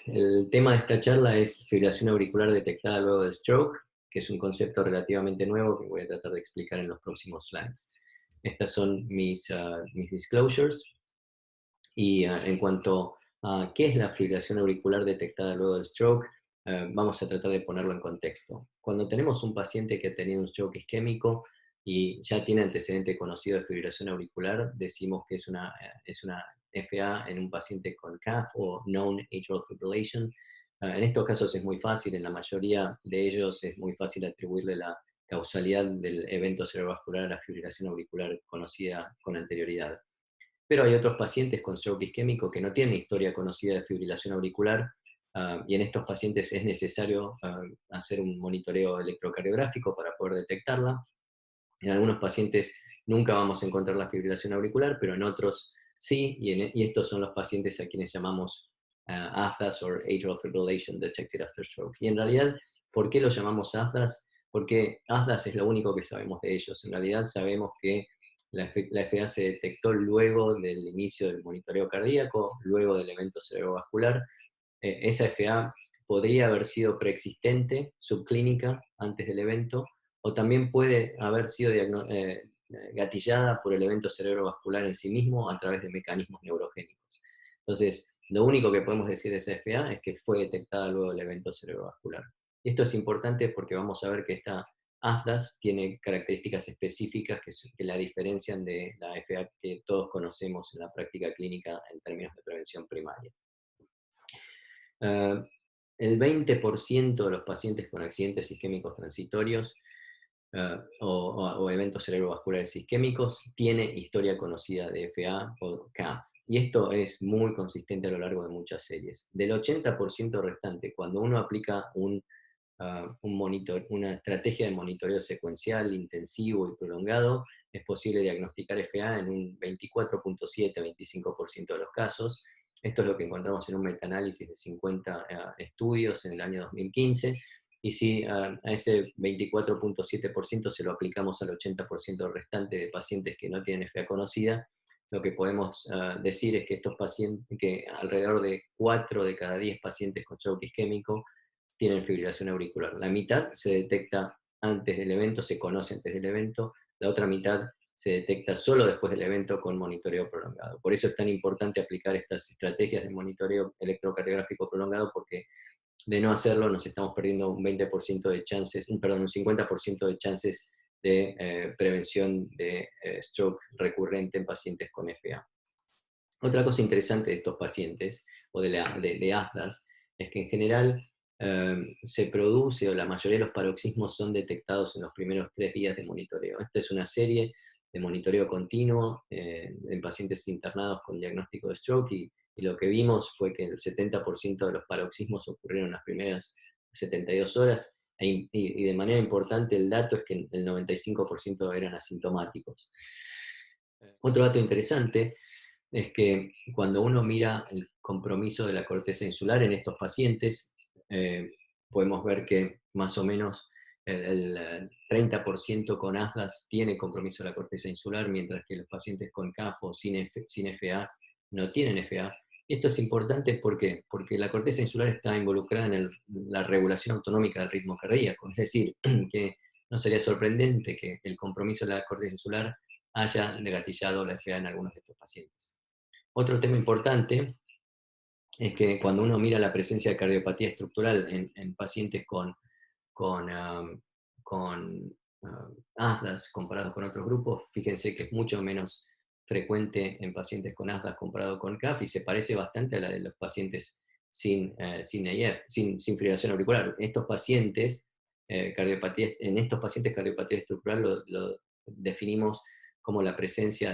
El tema de esta charla es fibrilación auricular detectada luego del stroke, que es un concepto relativamente nuevo que voy a tratar de explicar en los próximos slides. Estas son mis disclosures. Y en cuanto a qué es la fibrilación auricular detectada luego del stroke, vamos a tratar de ponerlo en contexto. Cuando tenemos un paciente que ha tenido un stroke isquémico y ya tiene antecedente conocido de fibrilación auricular, decimos que es una FA en un paciente con CAF o Known Atrial Fibrillation. En estos casos es muy fácil, en la mayoría de ellos es muy fácil atribuirle la causalidad del evento cerebrovascular a la fibrilación auricular conocida con anterioridad. Pero hay otros pacientes con stroke isquémico que no tienen historia conocida de fibrilación auricular, y en estos pacientes es necesario hacer un monitoreo electrocardiográfico para poder detectarla. En algunos pacientes nunca vamos a encontrar la fibrilación auricular, pero en otros sí, y estos son los pacientes a quienes llamamos AFDAS o Atrial Fibrillation Detected After Stroke. Y en realidad, ¿por qué los llamamos AFDAS? Porque AFDAS es lo único que sabemos de ellos. En realidad sabemos que la FA se detectó luego del inicio del monitoreo cardíaco, luego del evento cerebrovascular. Esa FA podría haber sido preexistente, subclínica, antes del evento, o también puede haber sido gatillada por el evento cerebrovascular en sí mismo a través de mecanismos neurogénicos. Entonces, lo único que podemos decir de esa FA es que fue detectada luego del evento cerebrovascular. Esto es importante porque vamos a ver que esta AFDAS tiene características específicas que la diferencian de la FA que todos conocemos en la práctica clínica en términos de prevención primaria. Uh, el 20% de los pacientes con accidentes isquémicos transitorios o eventos cerebrovasculares isquémicos tiene historia conocida de FA o CAF. Y esto es muy consistente a lo largo de muchas series. Del 80% restante, cuando uno aplica una estrategia de monitoreo secuencial, intensivo y prolongado, es posible diagnosticar FA en un 24.7-25% de los casos. Esto es lo que encontramos en un metaanálisis de 50 estudios en el año 2015. Y si a ese 24.7% se lo aplicamos al 80% restante de pacientes que no tienen FA conocida, lo que podemos decir es que estos pacientes, que alrededor de 4 de cada 10 pacientes con stroke isquémico tienen fibrilación auricular. La mitad se detecta antes del evento, se conoce antes del evento, la otra mitad se detecta solo después del evento con monitoreo prolongado. Por eso es tan importante aplicar estas estrategias de monitoreo electrocardiográfico prolongado, porque de no hacerlo nos estamos perdiendo un 20% de chances, un 50% de chances de prevención de stroke recurrente en pacientes con FA. Otra cosa interesante de estos pacientes, o de AFDAS, es que en general se produce, o la mayoría de los paroxismos son detectados en los primeros 3 días de monitoreo. Esta es una serie de monitoreo continuo en pacientes internados con diagnóstico de stroke, y lo que vimos fue que el 70% de los paroxismos ocurrieron en las primeras 72 horas, y de manera importante el dato es que el 95% eran asintomáticos. Otro dato interesante es que cuando uno mira el compromiso de la corteza insular en estos pacientes, podemos ver que más o menos el 30% con AFDAS tiene compromiso de la corteza insular, mientras que los pacientes con CAFO sin FA no tienen FA. Esto es importante porque la corteza insular está involucrada en la regulación autonómica del ritmo cardíaco, es decir, que no sería sorprendente que el compromiso de la corteza insular haya negatillado la FA en algunos de estos pacientes. Otro tema importante es que cuando uno mira la presencia de cardiopatía estructural en pacientes con ASDAS comparados con otros grupos, fíjense que es mucho menos frecuente en pacientes con ASDAS comparado con CAF, y se parece bastante a la de los pacientes sin AF, sin fibrilación auricular. Estos pacientes, en estos pacientes cardiopatía estructural lo definimos como la presencia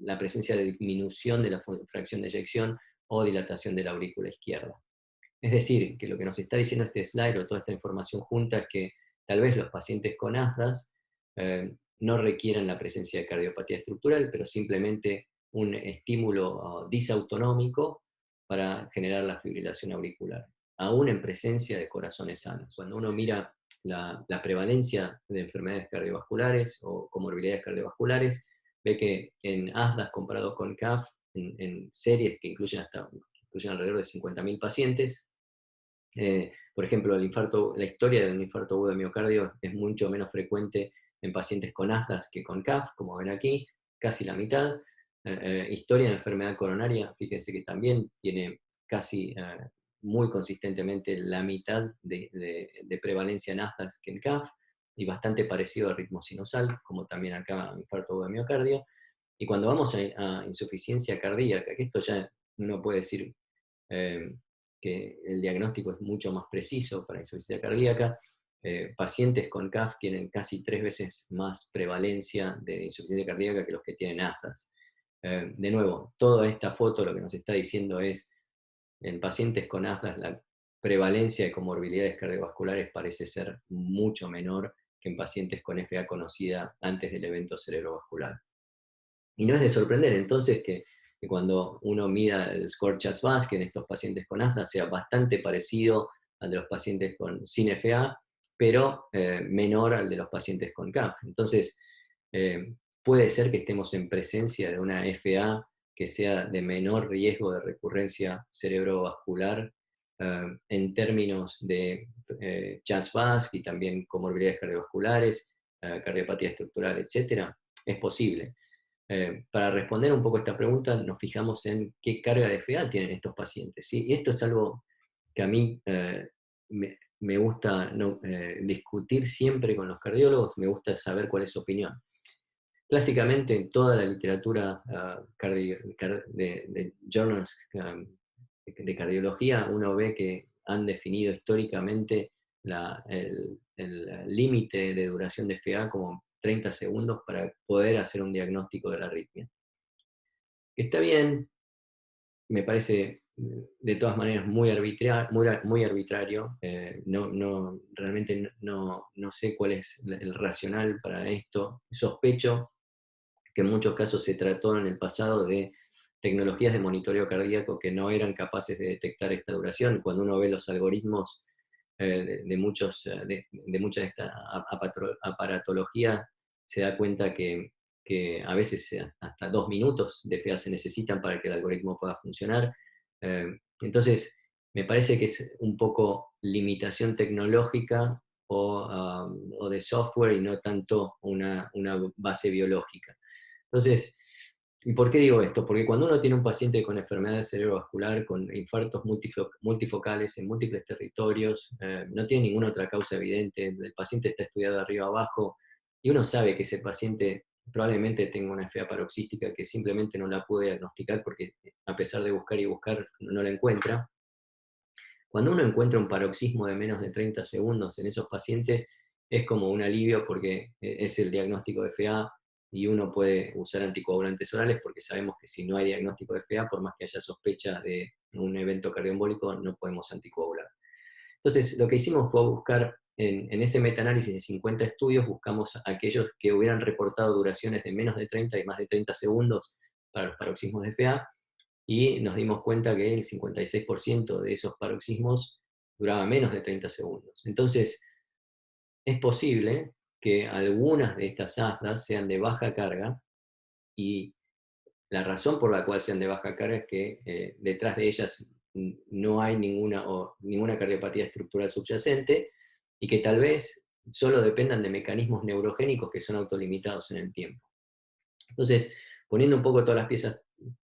la presencia de disminución de la fracción de eyección o dilatación de la aurícula izquierda. Es decir, que lo que nos está diciendo este slide o toda esta información junta es que tal vez los pacientes con ASDAS no requieren la presencia de cardiopatía estructural, pero simplemente un estímulo disautonómico para generar la fibrilación auricular, aún en presencia de corazones sanos. Cuando uno mira la prevalencia de enfermedades cardiovasculares o comorbilidades cardiovasculares, ve que en ASDAS comparado con CAF en series que incluyen alrededor de 50.000 pacientes. Por ejemplo, la historia de un infarto agudo de miocardio es mucho menos frecuente en pacientes con AFDAS que con CAF, como ven aquí, casi la mitad. Historia de enfermedad coronaria, fíjense que también tiene casi muy consistentemente la mitad de prevalencia en AFDAS que en CAF, y bastante parecido al ritmo sinusal, como también acá infarto agudo de miocardio. Y cuando vamos a insuficiencia cardíaca, que esto ya uno puede decir eh, que el diagnóstico es mucho más preciso para insuficiencia cardíaca, pacientes con CAF tienen casi 3 veces más prevalencia de insuficiencia cardíaca que los que tienen AFAS. De nuevo, toda esta foto lo que nos está diciendo es, en pacientes con AFAS la prevalencia de comorbilidades cardiovasculares parece ser mucho menor que en pacientes con FA conocida antes del evento cerebrovascular. Y no es de sorprender entonces que cuando uno mida el score CHA2-VASc, que en estos pacientes con asma sea bastante parecido al de los pacientes sin FA, pero menor al de los pacientes con CAF. Entonces, puede ser que estemos en presencia de una FA que sea de menor riesgo de recurrencia cerebrovascular en términos de CHA2-VASc y también comorbilidades cardiovasculares, cardiopatía estructural, etc. Es posible. Para responder un poco a esta pregunta, nos fijamos en qué carga de FA tienen estos pacientes, ¿sí? Y esto es algo que a mí me gusta discutir siempre con los cardiólogos, me gusta saber cuál es su opinión. Clásicamente, en toda la literatura de journals de cardiología, uno ve que han definido históricamente el límite de duración de FA como 30 segundos para poder hacer un diagnóstico de la arritmia. Está bien, me parece de todas maneras muy arbitrario, realmente no sé cuál es el racional para esto. Sospecho que en muchos casos se trató en el pasado de tecnologías de monitoreo cardíaco que no eran capaces de detectar esta duración. Cuando uno ve los algoritmos de mucha de esta aparatología, se da cuenta que a veces hasta 2 minutos de FA se necesitan para que el algoritmo pueda funcionar. Entonces, me parece que es un poco limitación tecnológica o de software y no tanto una base biológica. Entonces, ¿y por qué digo esto? Porque cuando uno tiene un paciente con enfermedad cerebrovascular, con infartos multifocales en múltiples territorios, no tiene ninguna otra causa evidente, el paciente está estudiado de arriba abajo, y uno sabe que ese paciente probablemente tenga una FA paroxística que simplemente no la puede diagnosticar porque a pesar de buscar y buscar no la encuentra. Cuando uno encuentra un paroxismo de menos de 30 segundos en esos pacientes, es como un alivio porque es el diagnóstico de FA y uno puede usar anticoagulantes orales porque sabemos que si no hay diagnóstico de FA, por más que haya sospecha de un evento cardioembólico, no podemos anticoagular. Entonces, lo que hicimos fue buscar en ese metaanálisis de 50 estudios, buscamos a aquellos que hubieran reportado duraciones de menos de 30 y más de 30 segundos para los paroxismos de FA, y nos dimos cuenta que el 56% de esos paroxismos duraba menos de 30 segundos. Entonces, es posible que algunas de estas afdas sean de baja carga, y la razón por la cual sean de baja carga es que detrás de ellas no hay ninguna cardiopatía estructural subyacente, y que tal vez solo dependan de mecanismos neurogénicos que son autolimitados en el tiempo. Entonces, poniendo un poco todas las piezas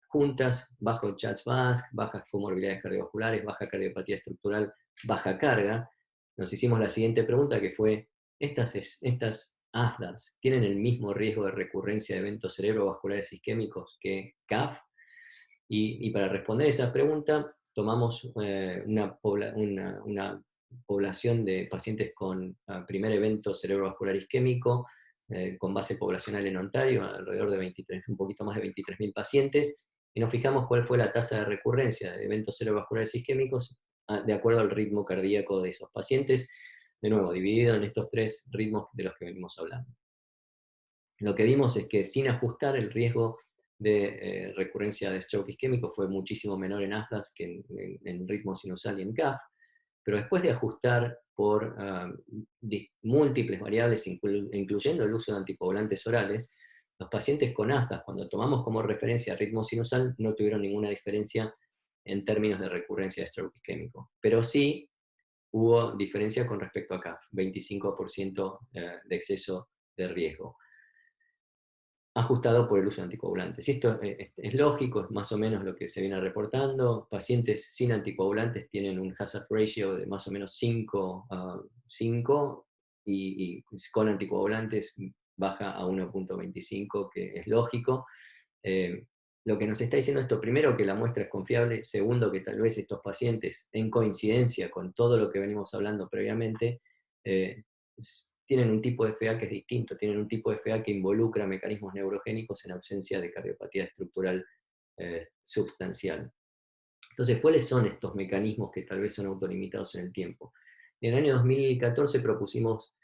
juntas, bajo CHA2-VASc, bajas comorbilidades cardiovasculares, baja cardiopatía estructural, baja carga, nos hicimos la siguiente pregunta, que fue, ¿estas AFDAS tienen el mismo riesgo de recurrencia de eventos cerebrovasculares isquémicos que CAF? Y para responder esa pregunta, tomamos una población de pacientes con primer evento cerebrovascular isquémico, con base poblacional en Ontario, alrededor de un poquito más de 23.000 pacientes, y nos fijamos cuál fue la tasa de recurrencia de eventos cerebrovasculares isquémicos de acuerdo al ritmo cardíaco de esos pacientes, de nuevo, dividido en estos 3 ritmos de los que venimos hablando. Lo que vimos es que sin ajustar el riesgo de recurrencia de stroke isquémico fue muchísimo menor en AFDAS que en ritmo sinusal y en CAF, pero después de ajustar por múltiples variables, incluyendo el uso de anticoagulantes orales, Los pacientes con ASDAS, cuando tomamos como referencia ritmo sinusal, no tuvieron ninguna diferencia en términos de recurrencia de stroke isquémico, pero sí hubo diferencia con respecto a CAF, 25% de exceso de riesgo, ajustado por el uso de anticoagulantes. Y esto es lógico, es más o menos lo que se viene reportando. Pacientes sin anticoagulantes tienen un hazard ratio de más o menos 5, 5 y con anticoagulantes baja a 1.25, que es lógico. Eh, lo que nos está diciendo esto, primero, que la muestra es confiable; segundo, que tal vez estos pacientes, en coincidencia con todo lo que venimos hablando previamente, eh, tienen un tipo de FA que es distinto, tienen un tipo de FA que involucra mecanismos neurogénicos en ausencia de cardiopatía estructural substancial. Entonces, ¿cuáles son estos mecanismos que tal vez son autolimitados en el tiempo? En el año 2014 propusimos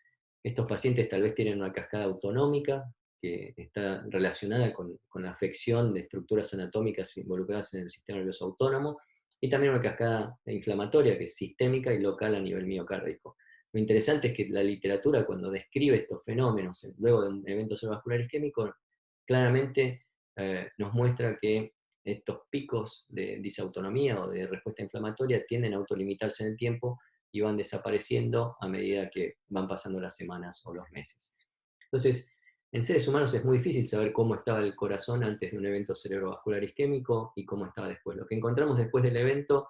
que estos pacientes tal vez tienen una cascada autonómica que está relacionada con la afección de estructuras anatómicas involucradas en el sistema nervioso autónomo, y también una cascada inflamatoria que es sistémica y local a nivel miocárdico. Lo interesante es que la literatura, cuando describe estos fenómenos luego de un evento cerebrovascular isquémico, claramente nos muestra que estos picos de disautonomía o de respuesta inflamatoria tienden a autolimitarse en el tiempo y van desapareciendo a medida que van pasando las semanas o los meses. Entonces, en seres humanos es muy difícil saber cómo estaba el corazón antes de un evento cerebrovascular isquémico y cómo estaba después. Lo que encontramos después del evento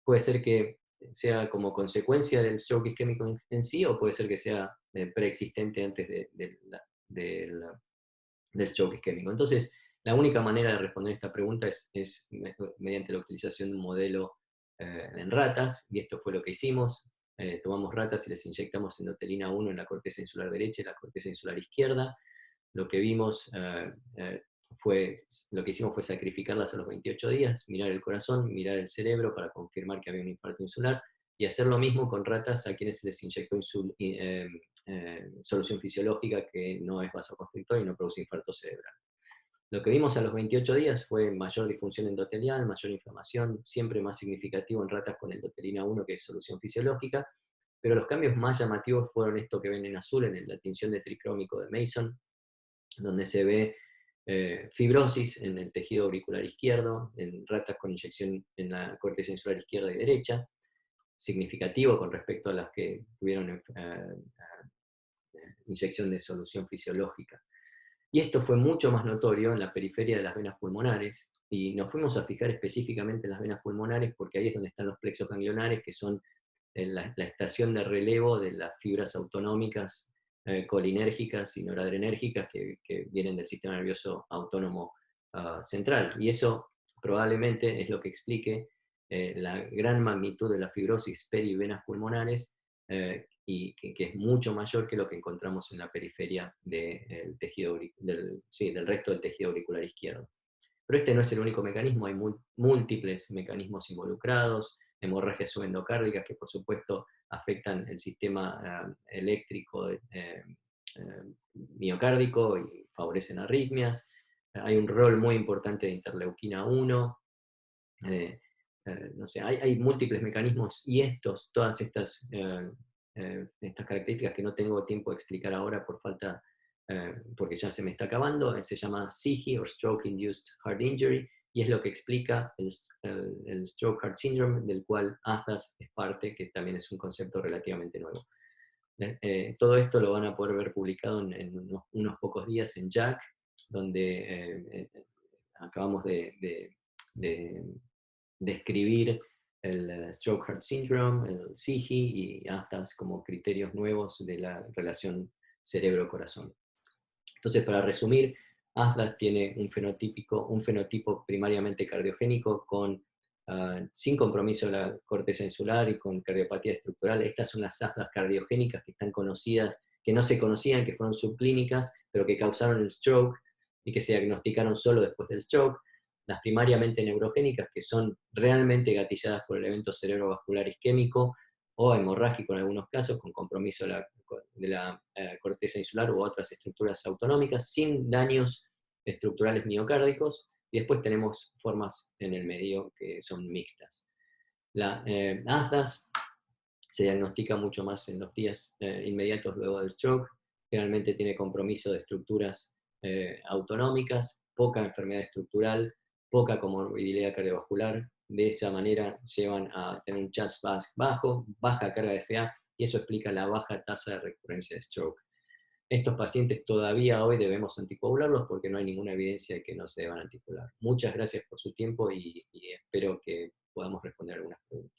puede ser que sea como consecuencia del stroke isquémico en sí, o puede ser que sea preexistente antes del stroke isquémico. Entonces, la única manera de responder esta pregunta es mediante la utilización de un modelo en ratas, y esto fue lo que hicimos. Tomamos ratas y les inyectamos endotelina 1 en la corteza insular derecha y la corteza insular izquierda. Lo que vimos lo que hicimos fue sacrificarlas a los 28 días, mirar el corazón, mirar el cerebro para confirmar que había un infarto insular, y hacer lo mismo con ratas a quienes se les inyectó solución fisiológica que no es vasoconstrictor y no produce infarto cerebral. Lo que vimos a los 28 días fue mayor disfunción endotelial, mayor inflamación, siempre más significativo en ratas con endotelina 1, que es solución fisiológica, pero los cambios más llamativos fueron esto que ven en azul, en la tinción de tricrómico de Mason, donde se ve fibrosis en el tejido auricular izquierdo, en ratas con inyección en la corteza insular izquierda y derecha, significativo con respecto a las que tuvieron inyección de solución fisiológica. Y esto fue mucho más notorio en la periferia de las venas pulmonares, y nos fuimos a fijar específicamente en las venas pulmonares porque ahí es donde están los plexos ganglionares, que son la estación de relevo de las fibras autonómicas, colinérgicas y noradrenérgicas que vienen del sistema nervioso autónomo central. Y eso probablemente es lo que explique la gran magnitud de la fibrosis perivenas pulmonares, y que es mucho mayor que lo que encontramos en la periferia del resto del tejido auricular izquierdo. Pero este no es el único mecanismo, hay múltiples mecanismos involucrados, hemorragias subendocárdicas que por supuesto afectan el sistema eléctrico miocárdico y favorecen arritmias. Hay un rol muy importante de interleuquina 1, no sé, hay múltiples mecanismos, y todas estas características que no tengo tiempo de explicar ahora por falta, porque ya se me está acabando, se llama SIHI, o Stroke Induced Heart Injury, y es lo que explica el Stroke Heart Syndrome, del cual ASDAS es parte, que también es un concepto relativamente nuevo. Todo esto lo van a poder ver publicado en unos pocos días en JACC, donde acabamos de describir el Stroke Heart Syndrome, el SIHI y ASDAS como criterios nuevos de la relación cerebro-corazón. Entonces, para resumir, ASDAS tiene un fenotipo primariamente cardiogénico sin compromiso de la corteza insular y con cardiopatía estructural. Estas son las ASDAS cardiogénicas que están conocidas, que no se conocían, que fueron subclínicas, pero que causaron el stroke y que se diagnosticaron solo después del stroke. Las primariamente neurogénicas, que son realmente gatilladas por el evento cerebrovascular isquémico o hemorrágico en algunos casos, con compromiso de la corteza insular u otras estructuras autonómicas, sin daños estructurales miocárdicos, y después tenemos formas en el medio que son mixtas. La ASDAS se diagnostica mucho más en los días inmediatos luego del stroke, generalmente tiene compromiso de estructuras autonómicas, poca enfermedad estructural, poca comorbilidad cardiovascular. De esa manera llevan a tener un CHAS bajo, baja carga de FA, y eso explica la baja tasa de recurrencia de stroke. Estos pacientes todavía hoy debemos anticoagularlos porque no hay ninguna evidencia de que no se deban anticoagular. Muchas gracias por su tiempo y espero que podamos responder algunas preguntas.